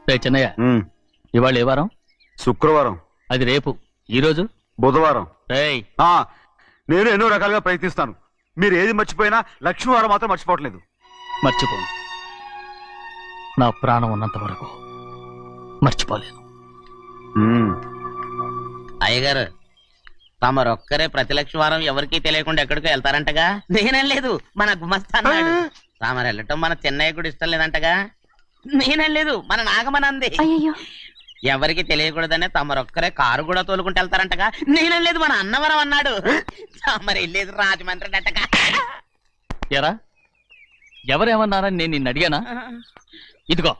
చెన్నయ్య, ఇవాళ ఏ వారం? శుక్రవారం. అది రేపు. ఈ రోజు బుధవారం. ఆ నేను ఎన్నో రకాలుగా ప్రయత్నిస్తాను. మీరు ఏది మర్చిపోయినా లక్ష్మీవారం మాత్రం మర్చిపోవట్లేదు. మర్చిపోను. నా ప్రాణం ఉన్నంత వరకు మర్చిపోలేను. అయ్యగారు, తమరొక్కరే ప్రతి లక్షవారం ఎవరికీ తెలియకుండా ఎక్కడికో వెళ్తారంటగా? నేనేం లేదు, మన గుమస్తా అన్నాడు. తామరు వెళ్ళటం మన చెన్నయ్య కూడా ఇష్టం లేదంటగా? నేనేం లేదు, మన నాగమనంది. ఎవరికి తెలియకూడదనే తమరొక్కరే కారు కూడా తోలుకుంటూ వెళ్తారంటగా? నేనేం లేదు, మన అన్నవరం అన్నాడు. తమరు వెళ్ళేది రాజమండ్రి అంటగా? ఎరా, ఎవరేమన్నారని నేను నిన్ను అడిగానా? ఇదిగో,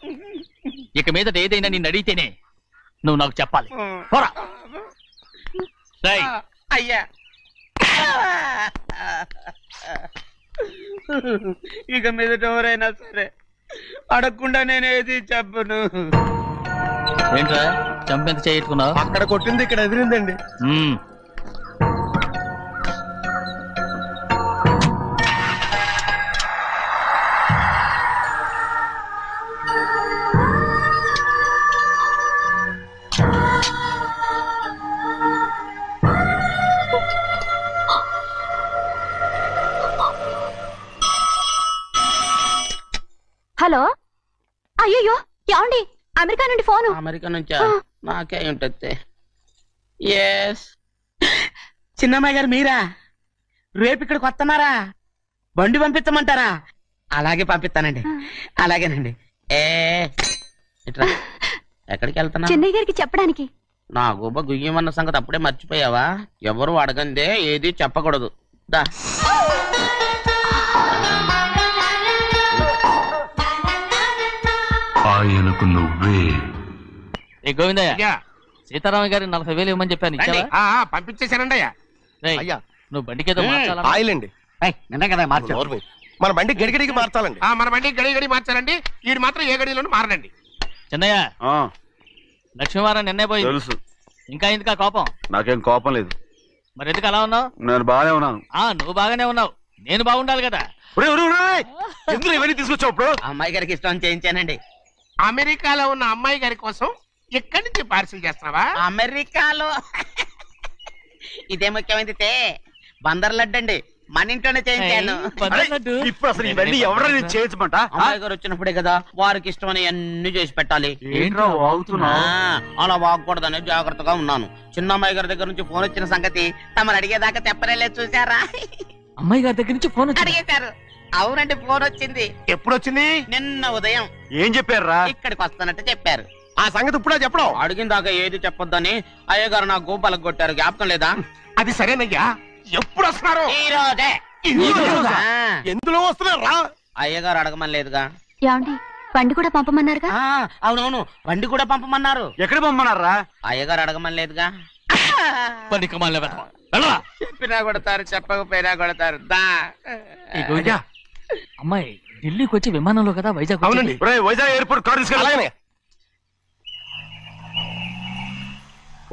ఇక మీదట ఏదైనా నిన్ను అడిగితేనే నువ్వు నాకు చెప్పాలి. పోరా. అయ్యా, ఇక మీదట ఎవరైనా సరే అడగకుండా నేనేది చెప్పను. ఏంట్రా చంపెంత చేయించుకున్నావు? అక్కడ కొట్టింది ఇక్కడ ఎదిరిందండి. హలో, అయ్యో ఏమండి? అమెరికా నుండి ఫోను. అమెరికా నుంచా? నాకే ఉంటుంది. చిన్నమ్మాయి గారు మీరా? రేపు ఇక్కడికి వస్తున్నారా? బండి పంపిస్తామంటారా? అలాగే పంపిస్తానండి. అలాగేనండి. ఎక్కడికి వెళ్తున్నా? చెన్నయ్య గారికి చెప్పడానికి. నా గుబ్బ గుయ్యమన్న సంగతి అప్పుడే మర్చిపోయావా? ఎవరు అడగందే ఏది చెప్పకూడదు. దా. ఆయనకు నువ్వే. గోవిందయ్య, సీతారామ గారి 40,000 ఇవ్వమని చెప్పాను. పంపించేశానండి. అయ్యా, నువ్వు బండికేదో ఆయిల్ అండి. నిన్న కదా మార్చారు. మన బండి గడిగడికి మార్చాలండి. మన బండి గడి మార్చాలండి. వీడు మాత్రం ఏ గడిలోనూ మారనండి. చెన్నయ్య, లక్ష్మీవారం నిన్నే పోయింది. తెలుసు. ఇంకా ఎందుకా కోపం? నాకేం కోపం లేదు. మరి ఎందుకు అలా ఉన్నావు? నేను బాగానే ఉన్నాను. నువ్వు బాగానే ఉన్నావు, నేను బాగుండాలి కదా. ఎందుకు ఇవన్నీ తీసుకొచ్చావు? ఇప్పుడు అమ్మాయి గారికి ఇష్టం చేయించానండి. అమెరికాలో ఉన్న అమ్మాయి గారి కోసం ఎక్కడి నుంచి పార్సిల్ చేస్తున్నావా? అమెరికాలో ఇదే ముఖ్యమైనది. బందర్ లడ్డు అండి, మన ఇంట్లోనే చేయించాను. ఇప్పుడు అసలు ఇవన్నీ ఎవరైనా చేయించమంట? అమ్మాయి గారు వచ్చినప్పుడే కదా వారికి ఇష్టమని అన్ని చేసి పెట్టాలి. అలా వాగకూడదని జాగ్రత్తగా ఉన్నాను. చిన్న అమ్మాయి గారి దగ్గర నుంచి ఫోన్ వచ్చిన సంగతి తమరు అడిగేదాకా తెప్పలేదు. చూసారా? అమ్మాయి గారి దగ్గర నుంచి ఫోన్ అడిగేశారు. అవునండి, ఫోన్ వచ్చింది. ఎప్పుడు వచ్చింది? నిన్న ఉదయం. ఏం చెప్పారా? ఇక్కడికి వస్తానంటే చెప్పారు. ఆ సంగతి ఇప్పుడే చెప్పడం. అడిగిన దాకా ఏది చెప్పొద్దని అయ్యగారు నా గోపాలకు కొట్టారు. జ్ఞాపకం లేదా? అది సరేనయ్యా, ఎప్పుడు వస్తున్నారు? ఈ రోజే. ఎందులో వస్తున్నారా? అయ్యగారు అడగమని లేదుగా. ఏమండి, బండి కూడా పంపమన్నారుగా? అవునవును, బండి కూడా పంపమన్నారు. ఎక్కడ పంపమన్నారా? అయ్యగారు అడగమని లేదుగా. చెప్పినా కొడతారు, చెప్పకపోయినా కొడతారు. అమ్మాయి ఢిల్లీకి వచ్చి విమానంలో కదా వైజాగ్. అవునండి. వైజాగ్ ఎయిర్పోర్ట్ కార్ తీసుకెళ్ళి.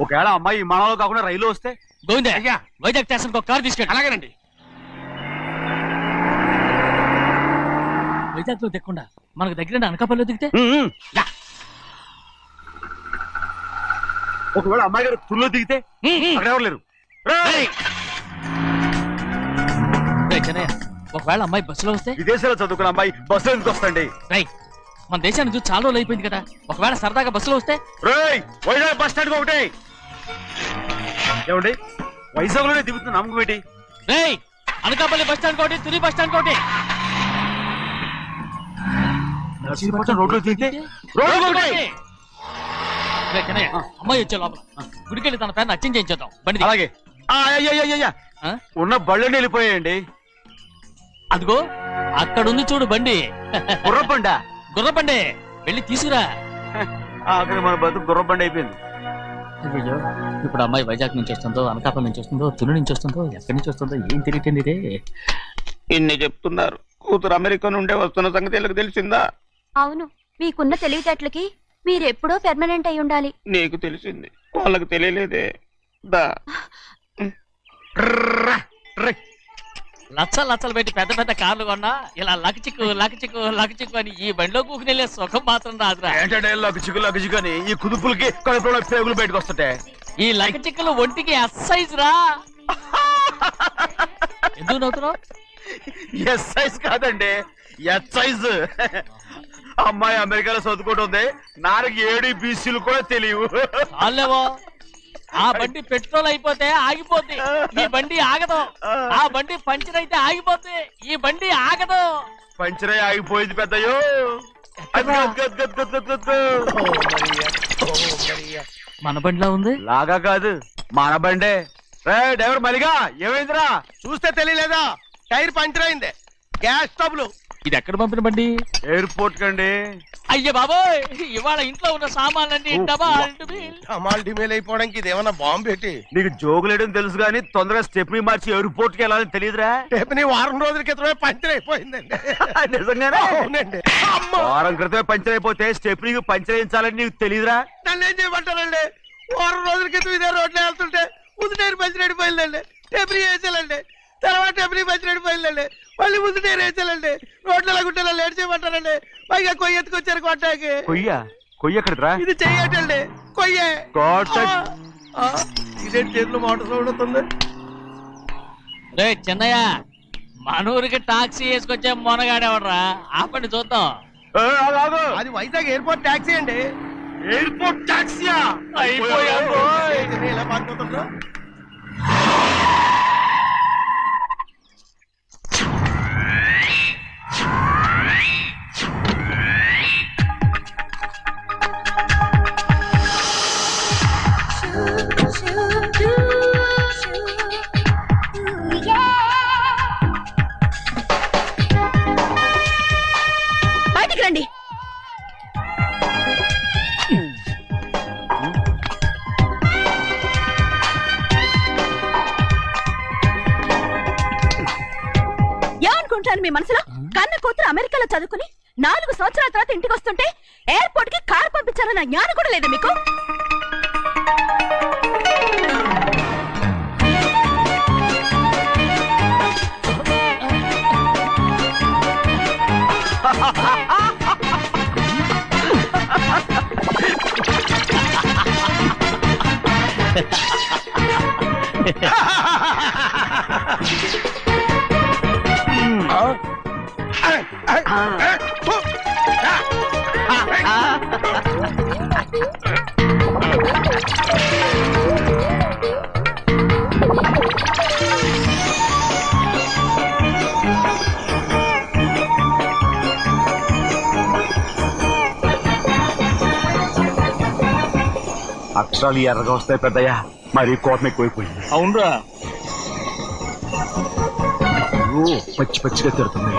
ఒకవేళ అమ్మాయి విమానంలో కాకుండా రైలు వస్తే? గోవిందయ్య, వైజాగ్ స్టేషన్ కార్ తీసుకెళ్ళి. అలాగేనండి. వైజాగ్ లో దిక్కుండా మనకు దగ్గర అనకాపల్లిలో దిగితే? ఒకవేళ అమ్మాయి గారు తుల్లో దిగితే? అక్కడ ఎవరు లేరు. ఒకవేళ అమ్మాయి బస్సులో వస్తే? విదేశాల్లో చదువుకున్న అమ్మాయి బస్సులో ఎందుకు వస్తండి? మన దేశాన్ని చూసి చాలా రోజులు అయిపోయింది కదా. ఒకవేళ సరదాగా బస్సులో వస్తే? వైజాగ్ బస్ స్టాండ్ ఒకటి. ఏమండి, వైజాగ్ లోనే దిగుతున్న నమ్మకం ఏంటి? అనకాపల్లి బస్ స్టాండ్ కోటి, తుని బస్ స్టాండ్ కోటి. రోడ్లో దిగితే అమ్మాయి వచ్చే లోపల గుడికెళ్ళి తన పేరుని అచ్చం చేయించేద్దాం బండి. అలాగే. ఉన్న బళ్ళని వెళ్ళిపోయాయండి. అదిగో అక్కడుంది చూడు బండి. గుర్రబండా? గుర్రబండి, వెళ్ళి తీసుకురా. అక్కడ మన బతుకు గుర్రబండి అయిపోయింది. అయ్యో, ఇప్పుడు అమ్మాయి వైజాగ్ నుంచి వస్తుందో, అనకాపల్లి నుంచి వస్తుందో, తుని నుంచి వస్తుందో, ఎక్కడి నుంచి వస్తుందో ఏం తెలియటండి ఇదే. ఇన్ని చెప్తున్నారు, కూతురు అమెరికా నుండే వస్తున్న సంగతి వీళ్ళకి తెలిసిందా? అవును, మీకున్న తెలివితేటలకి మీరెప్పుడో పెర్మనెంట్ అయి ఉండాలి. నీకు తెలిసింది, వాళ్ళకి తెలియలేదే. దా లచ్చలు పెట్టి పెద్ద పెద్ద కార్లు కొన్నా ఇలా లకచిక్కు అని ఈ బండిలో కూకుని వెళ్ళే సుఖం మాత్రం రాదురా. ఏంటంటే లగచిక్కు అని ఈ కుదుపులకి కడుపులో పేగులు బయటకు వస్తుంటాయి. ఈ లకచిక్కులు ఒంటికి ఎక్సైజ్ రా. ఎందుకు నవ్వుతున్నావు? ఎస్ సైజ్ కాదండి, ఎస్ సైజ్. అమ్మాయి అమెరికాలో చదువుకుంటుంది, నాకు 7 BCలు కూడా తెలియవు. చాలేవో, ఆ బండి పెట్రోల్ అయిపోతే ఆగిపోద్ది, ఈ బండి ఆగదు. ఆ బండి పంచర్ అయితే ఆగిపోద్ది, ఈ బండి ఆగదు. పంచరే ఆగిపోయింది పెద్దయ్యో. మన బండిలా ఉంది. లాగా కాదు, మన బండే. రే డ్రైవర్ మలిగా, ఏమైందిరా? చూస్తే తెలియలేదా? టైర్ పంచర్ అయింది. గ్యాస్ స్టవ్లు. ఇది ఎక్కడ పంపిన బండి? ఎయిర్పోర్ట్ కండి. అయ్య బాబోయ్, ఇవాళ ఇంట్లో ఉన్న సామాన్లన్నీ అమాల్ డిమేల్ అయిపోవడానికి ఇది ఏమన్నా బాంబు పెట్టి? నీకు జోగులేయడం తెలుసు కానీ తొందరగా స్టెప్ని మార్చి ఎయిర్పోర్ట్ కి వెళ్ళాలని తెలియదురా? రేపు వారం రోజుల క్రితమే పంచర్ అయిపోయిందండి. నిజంగానే? అవునండి. వారం క్రితమే పంచర్ అయిపోతే స్టెప్నీకి పంచర్ వేయించాలని నీకు తెలియదురా? నన్ను ఏం చేయమంటారండి? వారం రోజుల క్రితం ఇదే రోడ్లో వెళ్తుంటే ముందు టైర్ పంచర్ అయిపోయిందండి. టెబ్రీ వేసాలండి, తర్వాత టెబ్రీ పంచర్ అయిపోయిందండి, మళ్ళీ ముందు టైర్ వేసాలండి. రోడ్లు ఎలా గుంటే లేట్ చేయమంటారండి. పైగా కొయ్య ఎత్తుకొచ్చారు కొట్టాకి. కొయ్య ఎక్కడిరా? ఇది చెయ్యటండి, కొయ్యే. ఇదేంటి చేతిలో మోటార్ సౌండ్ అవుతుంది? రే చిన్నయ్య, మనూరికి టాక్సీ వేసుకొచ్చే మొనగాడేవడరా? ఆపండి చూద్దాం. అది వైజాగ్ ఎయిర్పోర్ట్ టాక్సీ అండి. ఎయిర్పోర్ట్ టాక్సీయా? ఇలా పారిపోతుండ్రా? బయటికి రండి. ఏమనుకుంటాను మీ మనసులో? కన్న కూతురు అమెరికాలో చదువుకుని 4 సంవత్సరాల తర్వాత ఇంటికి వస్తుంటే ఎయిర్పోర్ట్ కి కారు పంపించాలన్న జ్ఞానం కూడా లేదా మీకు? అక్షరాలు ఎర్రగా వస్తాయి పెద్దయ్యా, మరి కోపం ఎక్కువైపోయింది. అవునరా, పచ్చి పచ్చిగా తిడుతుంది.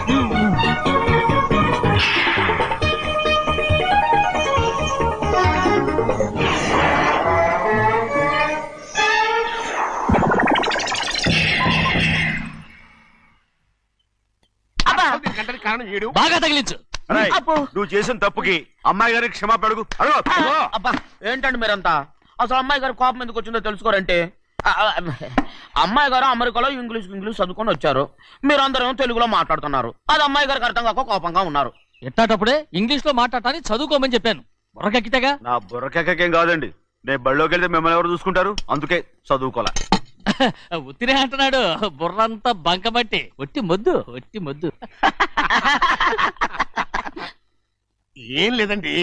కారణం ఏడు బాగా తగిలించు. నువ్వు చేసిన తప్పుకి అమ్మాయి గారికి క్షమాపణ అడుగు. అబ్బా ఏంటండి మీరంతా? అసలు అమ్మాయి గారు కోపం ఎందుకు వచ్చిందో తెలుసుకోరంటే, అమ్మాయి గారు అమెరికాలో ఇంగ్లీష్ చదువుకొని వచ్చారు, మీరందరూ తెలుగులో మాట్లాడుతున్నారు. అది అమ్మాయి గారికి అర్థం కాక కోపంగా ఉన్నారు. ఎట్టాటప్పుడే ఇంగ్లీష్ లో మాట్లాడటానికి చదువుకోమని చెప్పాను. బుర్రకెక్కితేగా. నా బుర్రకెక్కకేం కాదండి, నేను బళ్ళోకి వెళ్తే మిమ్మల్ని ఎవరు చూసుకుంటారు, అందుకే చదువుకోలే. ఉత్తినే అంటున్నాడు, బుర్రంతా బంకమట్టి. ఒట్టి మొద్దు. ఏం లేదండి,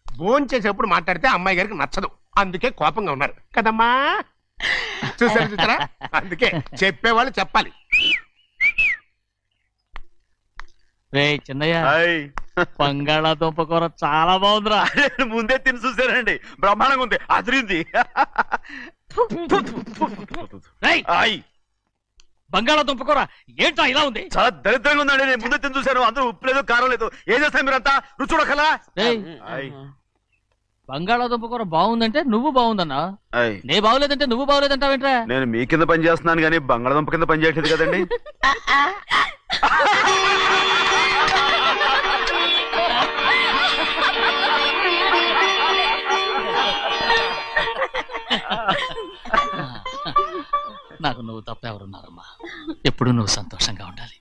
భోజనం చేసేప్పుడు మాట్లాడితే అమ్మాయి గారికి నచ్చదు, అందుకే కోపంగా ఉన్నారు కదమ్మా. చూసారా? అందుకే చెప్పేవాళ్ళు చెప్పాలి. రే చిన్నయ్య, బంగాళాదుంప కూర చాలా బాగుందిరా. ముందే తిని చూసానండి, బ్రహ్మాండంగా ఉంది, అదిరింది. బంగాళాదుంప కూర ఏంటా ఇలా ఉంది? చాలా దరిద్రంగా ఉందండి, నేను ముందే తిని చూశాను. అందరూ ఉప్పు లేదు, కారం లేదు. ఏం చేస్తాను మీరంతా? రుచి చూడకలా. బంగాళాదుంప కూర బాగుందంటే నువ్వు బాగుందన్నా, నే బాగులేదంటే నువ్వు బాగులేదంటావేంట్రా? నేను మీ కింద పని చేస్తున్నాను కానీ బంగాళాదుంప కింద పని చేయట్లేదు కదండి. నాకు నువ్వు తప్ప ఎవరున్నారమ్మా? ఎప్పుడూ నువ్వు సంతోషంగా ఉండాలి.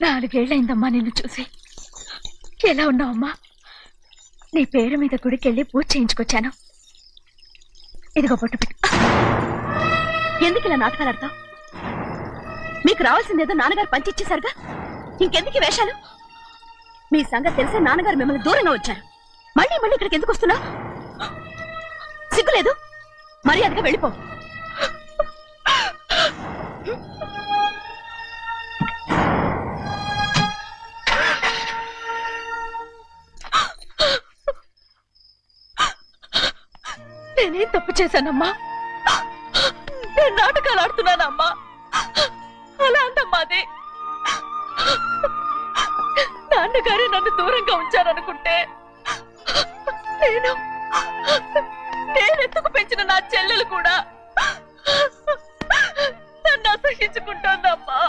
నాలుగేళ్లైందమ్మా నిన్ను చూసి. ఎలా ఉన్నావమ్మా? నీ పేరు మీద గుడికెళ్ళి పూజ చేయించుకొచ్చాను. ఇదిగో బొట్టు పెట్టు. ఎందుకు ఇలా నాటకాలు ఆడతావు? మీకు రావాల్సిందేదో నాన్నగారు పంచిచ్చేశారుగా, ఇంకెందుకు ఈ వేషాలు? మీ సంగతి తెలిసే నాన్నగారు మిమ్మల్ని దూరంగా వచ్చారు. మళ్ళీ మళ్ళీ ఇక్కడికి ఎందుకు వస్తున్నావు? సిగ్గులేదు? మర్యాదగా వెళ్ళిపో. నేనేం తప్పు చేశానమ్మా? నేను నాటకాలు ఆడుతున్నానమ్మా. అలా అందమ్మా అది. నాన్నగారే నన్ను దూరంగా ఉంచారనుకుంటే నేనెత్తుకు పెంచిన నా చెల్లెలు కూడా నన్ను అసహించుకుంటోందమ్మా.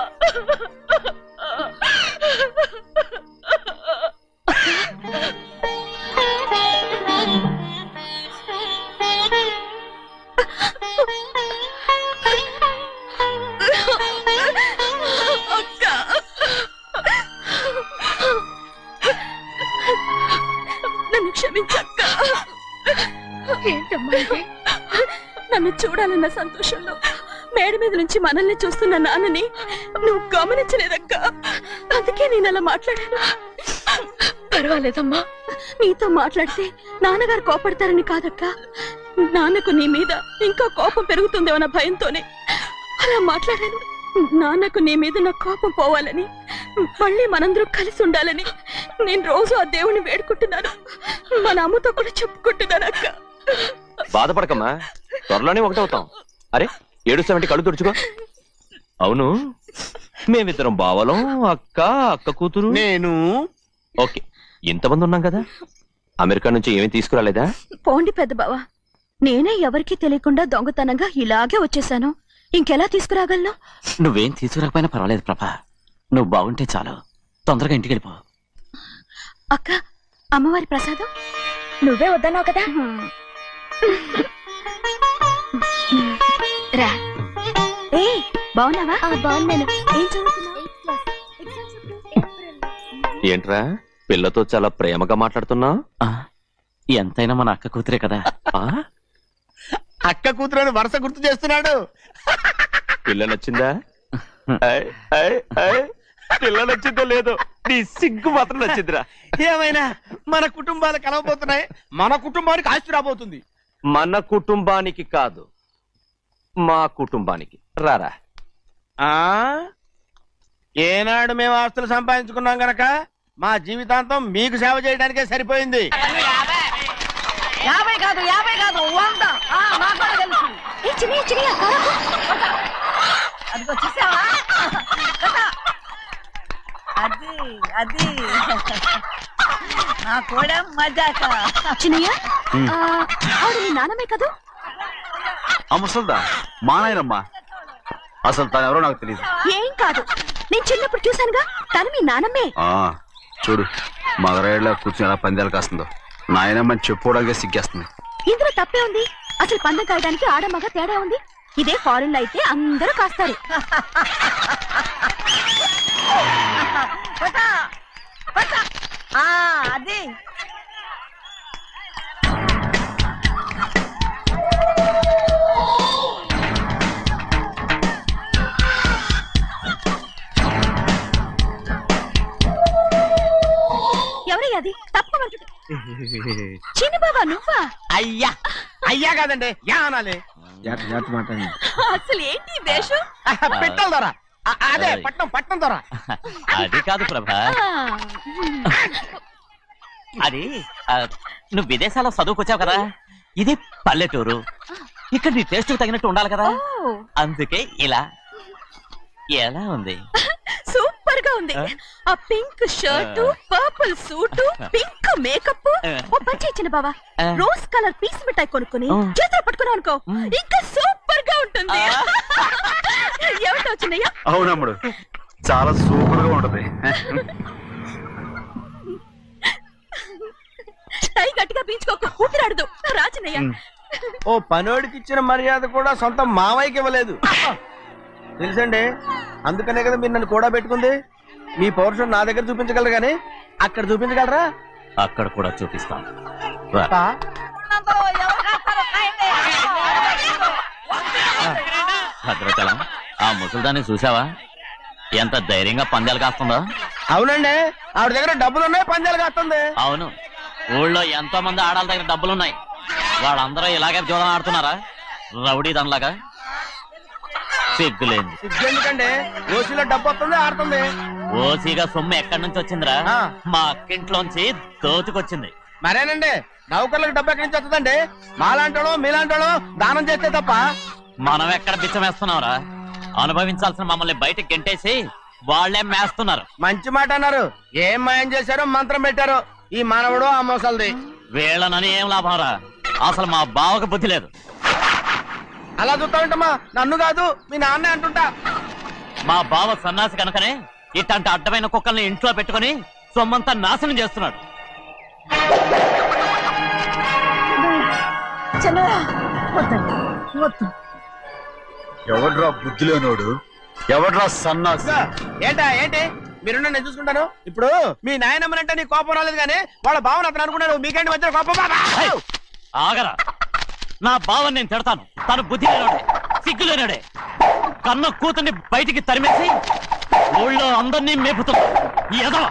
నన్ను క్షమించక్క. ఏంటమ్మా ఇది? నన్ను చూడాలన్న సంతోషంలో మేడ మీద నుంచి మనల్ని చూస్తున్న నాన్నని నువ్వు గమనించలేదక్క. అందుకే నేను అలా మాట్లాడాను. పర్వాలేదమ్మా, నీతో మాట్లాడితే నాన్నగారు కోపడతారని కాదక్క. నాన్నకు నీ మీద ఇంకా కోపం పెరుగుతుందేమన్న భయంతోనే అలా మాట్లాడాను. నాన్నకు నీ మీద నా కోపం పోవాలని, మళ్ళీ మనందరూ కలిసి ఉండాలని నేను రోజు ఆ దేవుని వేడుకుంటున్నాను. మన అమ్మతో కూడా చెప్పుకుంటున్నాను అక్క. బాధపడకమ్మా, త్వరలోనే ఒకటవుతాం. అరే ఏడుస్తామంటే కళ్ళు తుడుచుకో. అవును, మేమిద్దరం బావలం, అక్క కూతురు, నేను. ఓకే, ఇంతమంది ఉన్నాం కదా. అమెరికా నుంచి ఏమీ తీసుకురాలేదా? పోండి పెద్ద బావా, నేనే ఎవరికీ తెలియకుండా దొంగతనంగా ఇలాగే వచ్చేసాను. ఇంకెలా తీసుకురాగలను? నువ్వేం తీసుకురాకపోయినా పర్వాలేదు ప్రభా, నువ్వు బాగుంటే చాలు. తొందరగా ఇంటికి వెళ్ళిపో. అక్క, అమ్మవారి ప్రసాదం నువ్వే వద్దన్నావు కదా. రా. ఏ బాగున్నావా? బాగున్నాను. ఏం చదువుతున్నావు? ఏంట్రా పిల్లతో చాలా ప్రేమగా మాట్లాడుతున్నావు? ఎంతైనా మన అక్క కూతురే కదా. అక్క కూతురు వరుస గుర్తు చేస్తున్నాడు. పిల్ల నచ్చిందా? పిల్ల నచ్చిందో లేదో, నీ సిగ్గు మాత్రం నచ్చిందిరా. ఏమైనా మన కుటుంబాలు కలవబోతున్నాయి. మన కుటుంబానికి ఆస్తి రాబోతుంది. మన కుటుంబానికి కాదు, మా కుటుంబానికి. రారా. ఏనాడు మేము ఆస్తులు సంపాదించుకున్నాం గనక మా జీవితాంతం మీకు సేవ చేయడానికే సరిపోయింది. 50 కాదు 100. నాకు కూడా తెలుసు. అది వచ్చేసావా? అది నా కూడా మజాక. చిన్నయ్య, ఆవిడ నీ నాన్నమే కదా? ముసల్దా మా నాయనమ్మా. అసలు తను ఎవరో నాకు తెలియదు. ఏం కాదు, నేను చిన్నప్పుడు చూశానుగా, తను మీ నాన్నమ్మే. చూడు మగరాయిలా కూర్చుని ఎలా పందాలు కాస్తుందో. నాయనమ్మని చెప్పుకోవడానికి సిగ్గేస్తుంది. ఇందులో తప్పే ఉంది? అసలు పందెం కాయడానికి ఆడమగ తేడా ఉంది. ఇదే ఫారెన్ లో అయితే అందరూ కాస్తారు. అది ఎవరయ్యా? అది తప్పమంటుంది. చిన్న బాబా నువ్వా? అయ్యా అయ్యా కాదండి, యా అనాలి. అసలు ఏంటి వేషం? పెట్టాలి దొరా. అదే పట్నం దొరా. అది కాదు ప్రభా, అది నువ్వు విదేశాల్లో చదువుకొచ్చావు కదా, ఇది పల్లెటూరు. ఇక్కడ నీ టేస్ట్ తగినట్టు ఉండాలి కదా, అందుకే ఇలా. ఎలా ఉంది? సూపర్ గా ఉంది. ఆ pink shirt, purple suit, pink makeup. ఓ పని ఇచ్చిన బావా, రోజ్ కలర్ పీస్ మిఠాయి కొనుక్కుని చేతిలో పట్టుకున్నావు అనుకో, ఇంకా సూపర్ గా ఉంటుంది. ఏమిటో చిన్నయ్య? అవునమ్ముడు, చాలా సూపర్ గా ఉంటది. టై గట్టిగా పీంచుకోకు, ఊపిరాడదు. రాజనయ్య, ఓ పనోడికి ఇచ్చిన మర్యాద కూడా సొంత మావయ్యకి ఇవ్వలేదు తెలుసండి. అందుకనే కదా మీరు నన్ను కూడా పెట్టుకుంది. మీ పౌరుషం నా దగ్గర చూపించగలరు కానీ అక్కడ చూపించగలరా? అక్కడ కూడా చూపిస్తాను. భద్రాచలం, ఆ ముసలిదాన్ని చూసావా? ఎంత ధైర్యంగా పందాలు కాస్తుందో. అవునండి, ఆవిడ దగ్గర డబ్బులు ఉన్నాయి, పందాలు కాస్తుంది. అవును, ఊళ్ళో ఎంతో మంది ఆడాళ్ళ దగ్గర డబ్బులున్నాయి. వాళ్ళందరూ ఇలాగే జోదం ఆడుతున్నారా? రౌడీ దానిలాగా. సిగ్గులేదు. ఎందుకండి ఓసీలో డబ్బు వస్తుంది, ఆడుతుంది. ఓసీగా సొమ్ము ఎక్కడి నుంచి వచ్చిందిరా? మా అక్కింట్లోంచి దోచుకొచ్చింది. మరేనండి, నౌకర్లకు డబ్బు ఎక్కడి నుంచి వస్తుందండి? మాలాంటోళ్ళు మీలాంటోళ్ళు దానం చేస్తే తప్ప. మనం ఎక్కడ బిచ్చం వేస్తున్నావురా? అనుభవించాల్సిన మమ్మల్ని బయటకు గెంటేసి వాళ్లే మేస్తున్నారు. మంచి మాట అన్నారు. ఏం మాయం చేశారో మంత్రం పెట్టారో ఈ మానవుడు ఆ మోసల్ది. వీళ్ళనని ఏం లాభం రా? అసలు మా బావకు బుద్ధి లేదు. అలా చూస్తామంటమ్మా, నన్ను కాదు మీ నాన్నే అంటుంటా. మా బావ సన్నాసి కనుకనే ఇట్లాంటి అడ్డమైన కుక్కల్ని ఇంట్లో పెట్టుకుని సొమ్మంతా నాశనం చేస్తున్నాడు. ఎవడ్రా బుద్ధి లేనోడు? ఎవడ్రా సన్నాసి? ఏంటి మీరు నేను చూసుకుంటాను. ఇప్పుడు మీ నాయనమ్మనంటే నీ కోపం రాలేదు కానీ వాళ్ళ భావన అతను అనుకున్నాడు. మీకేంటి మధ్య కోపం? ఆగరా, నా బావని నేను తిడతాను. తను బుద్ధి లేనాడే, సిగ్గు లేనాడే. కన్న కూతుర్ని బయటికి తరిమేసి ఊళ్ళో అందరినీ మేపుతున్నాడు. ఎదవ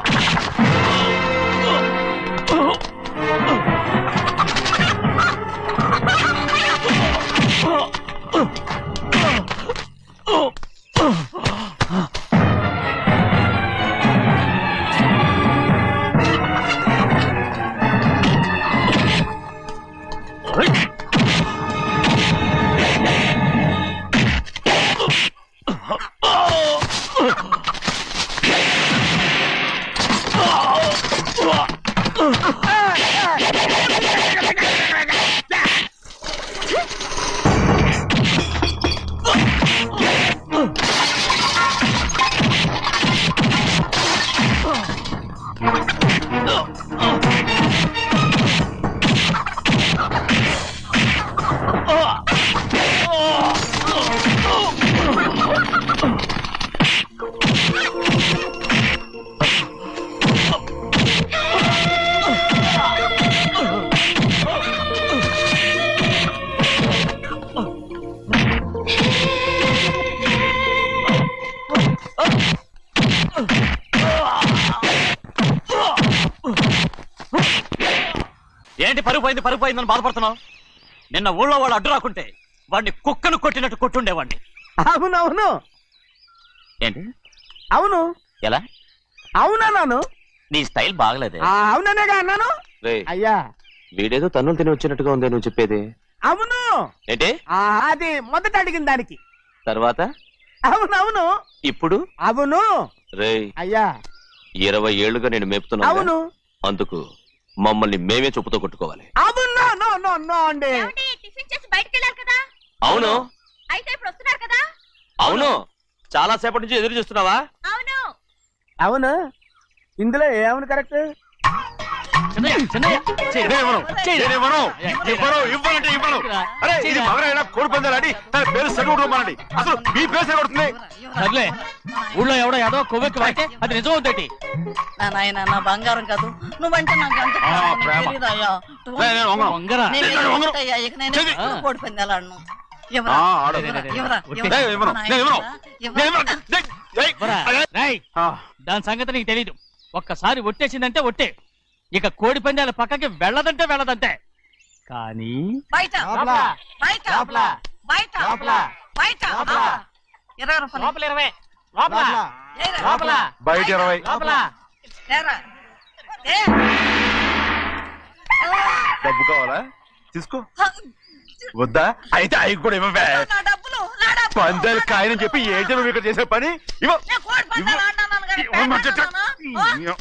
ఏంటి పరుగు పోయిందని బాధపడుతున్నావు? నిన్న ఊళ్ళో వాడు అడ్డు రాకుంటే వాడిని కుక్కను కొట్టినట్టు కొట్టుండేవాడిని. అవునవును. ఏంటి? అవును. ఎలా? అవునన్నాను. నీ స్టైల్ బాగలేదే. అవుననేగా అన్నాను. అయ్యా, వీడేదో తన్నులు తిని వచ్చినట్టుగా ఉంది నువ్వు చెప్పేది. అవును. ఏంటి? అది మొదట అడిగిన దానికి. తర్వాత? అవునవును. ఇప్పుడు? అవును. రేయ్, అయ్యా 20 ఏళ్లుగా నేను మేపుతున్నా. అవును. అందుకు మమ్మల్ని మేమే చెప్పుతో కొట్టుకోవాలి. అవును. నో అండి. టిఫిన్ చేసి బయటికి వెళ్ళారు కదా? అవును. అయితే ఇప్పుడు వస్తున్నారు కదా? అవును. చాలా సేపటి నుంచి ఎదురు చూస్తున్నావా? అవును. అవును. ఇందులో ఏమని కరెక్ట్? కోడి పందాలని తన పేరు సరిగొట్టుకోమనండి. అసలు మీ పేరు సరిగొడుతుంది. సర్లే, ఊళ్ళో ఎవడో ఏదో కొవ్వెక్కి వాడితే అది నిజం అవుతాయి. నాయన నా బంగారం కాదు, నువ్వంటే నాకు ఎంత తెలీదయ్యా. ఇక నేను ఎప్పుడు కోడి పందాలాడను. దాని సంగతి నీకు తెలీదు. ఒక్కసారి ఒట్టేసిందంటే ఒట్టే. ఇక కోడి పందాల పక్కకి వెళ్ళదంటే వెళ్ళదంతే. కానీ బయట బయట బయట బయట 20 రూపాయలు. బయట 20. డబ్బు కావాలా? తీసుకో. వద్దా? అయితే అవి కూడా ఇవ్వవే. నా డబ్బులు పందాలు కాయని చెప్పి ఏంటి నువ్వు ఇక్కడ చేసే పని ఇవ్వ నేను కోడి పందాలు ఆడినాను కదా, ఇవ్వమంటే ఆడినాను.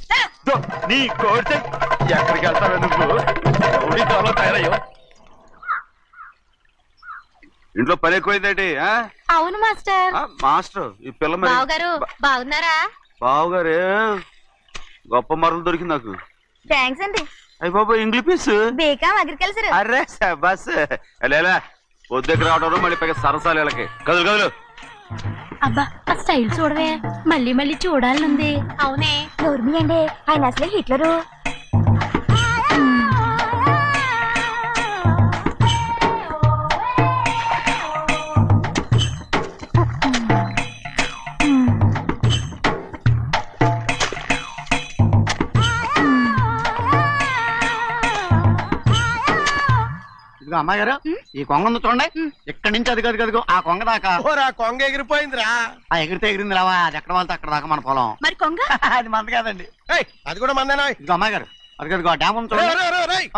నీ కోడితే ఎక్కడికి వెళ్తావే నువ్వు రౌడీ త్వరలో తయారయ్యో. ఇంట్లో పని ఎక్కువైందేంటి అవును మాస్టర్. మాస్టర్ ఈ పిల్ల మరి బావగారు బాగున్నారా? బావుగారే గొప్ప మరలు దొరికింది నాకు. థ్యాంక్స్ అండి. అయ్యి బాబా ఇంగ్లీష్ పీస్ బేకాం అగ్రికల్చర్. అరే బస్ లేలా పొద్దుకి రావడం మళ్ళీ పైగా సరసాలు వీళ్ళకి కదులు కదులు. అబ్బా ఆ స్టైల్ చూడవే, మళ్ళీ మళ్ళీ చూడాలనుంది. అవునే నోర్మి అండి, ఆయన అసలే హిట్లరు. అమ్మాయి గారు ఈ కొంగ ఉంది చూడండి, ఇక్కడి నుంచి అది కదిగో ఆ కొంగ దాకా. ఆ కొంగ ఎగిరిపోయిందిరా. ఆ ఎగిరితే ఎగిరింది రావా, అది ఎక్కడ వాళ్ళతో అక్కడ దాకా మన పొలం. మరి కొంగ అది మంద కాదండి. అది కూడా మందేనా? ఇదిగో అమ్మాయి గారు అది కదిగో డ్యామ్ ఉంది చూడండి.